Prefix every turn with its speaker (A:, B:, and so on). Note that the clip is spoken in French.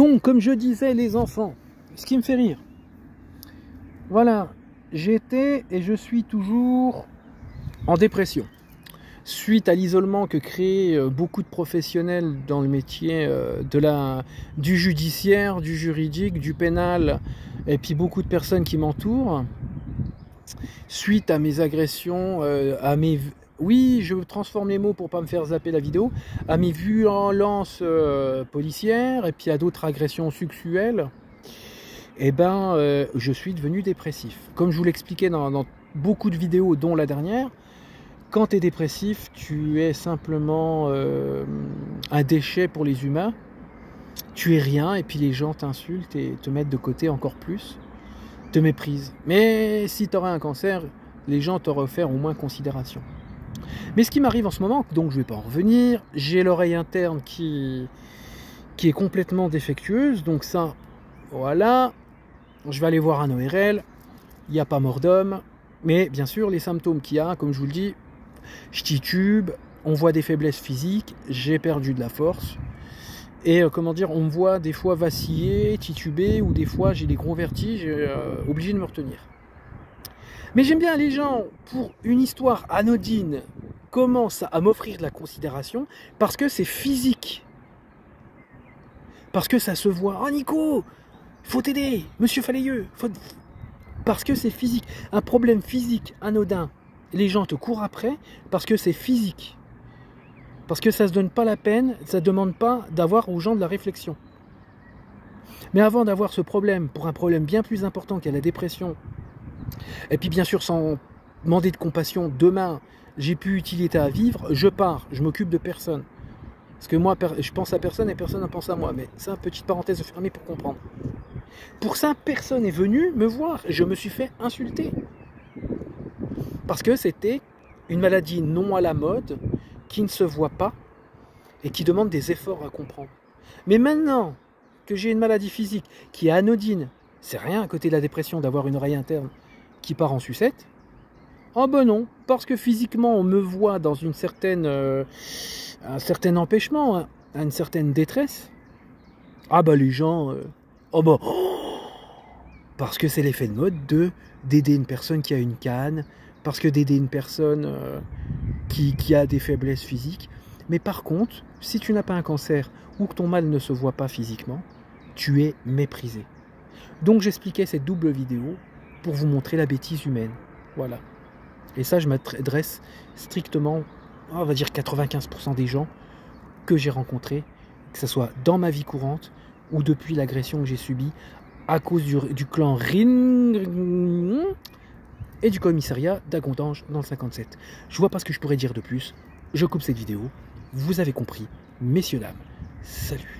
A: Donc, comme je disais, les enfants, ce qui me fait rire, voilà, j'étais et je suis toujours en dépression. Suite à l'isolement que créent beaucoup de professionnels dans le métier du judiciaire, du juridique, du pénal, et puis beaucoup de personnes qui m'entourent, suite à mes agressions, oui, je transforme les mots pour pas me faire zapper la vidéo, à mes violences policières, et puis à d'autres agressions sexuelles, eh ben, je suis devenu dépressif. Comme je vous l'expliquais dans beaucoup de vidéos, dont la dernière, quand tu es dépressif, tu es simplement un déchet pour les humains. Tu es rien et puis les gens t'insultent et te mettent de côté encore plus, te méprisent. Mais si tu aurais un cancer, les gens t'auraient offert au moins considération. Mais ce qui m'arrive en ce moment, donc je ne vais pas en revenir, j'ai l'oreille interne qui est complètement défectueuse. Donc ça, voilà, je vais aller voir un ORL, il n'y a pas mort d'homme. Mais bien sûr, les symptômes qu'il y a, comme je vous le dis, je titube, on voit des faiblesses physiques, j'ai perdu de la force. Et comment dire, on me voit des fois vaciller, tituber, ou des fois j'ai des gros vertiges, obligé de me retenir. Mais j'aime bien les gens, pour une histoire anodine, commencent à m'offrir de la considération, parce que c'est physique. Parce que ça se voit. « Oh Nico, faut t'aider, monsieur Falayeux, parce que c'est physique. Un problème physique anodin, les gens te courent après parce que c'est physique. Parce que ça ne se donne pas la peine, ça ne demande pas d'avoir aux gens de la réflexion. Mais avant d'avoir ce problème, pour un problème bien plus important qu'est la dépression, et puis bien sûr sans demander de compassion, demain j'ai plus utilité à vivre, je pars, je m'occupe de personne. Parce que moi, je pense à personne et personne ne pense à moi. Mais c'est une petite parenthèse fermée pour comprendre. Pour ça, personne est venu me voir et je me suis fait insulter. Parce que c'était une maladie non à la mode, qui ne se voit pas et qui demande des efforts à comprendre. Mais maintenant que j'ai une maladie physique qui est anodine, c'est rien à côté de la dépression d'avoir une oreille interne qui part en sucette. Ah ben non, parce que physiquement on me voit dans un certain empêchement, hein, une certaine détresse. Ah ben les gens, parce que c'est l'effet de mode d'aider une personne qui a une canne, parce que d'aider une personne qui a des faiblesses physiques. Mais par contre, si tu n'as pas un cancer ou que ton mal ne se voit pas physiquement, tu es méprisé. Donc j'expliquais cette double vidéo pour vous montrer la bêtise humaine. Voilà. Et ça, je m'adresse strictement, on va dire 95% des gens que j'ai rencontrés, que ce soit dans ma vie courante ou depuis l'agression que j'ai subie à cause du clan Rin et du commissariat d'Agondange dans le 57. Je vois pas ce que je pourrais dire de plus. Je coupe cette vidéo. Vous avez compris, messieurs, dames. Salut.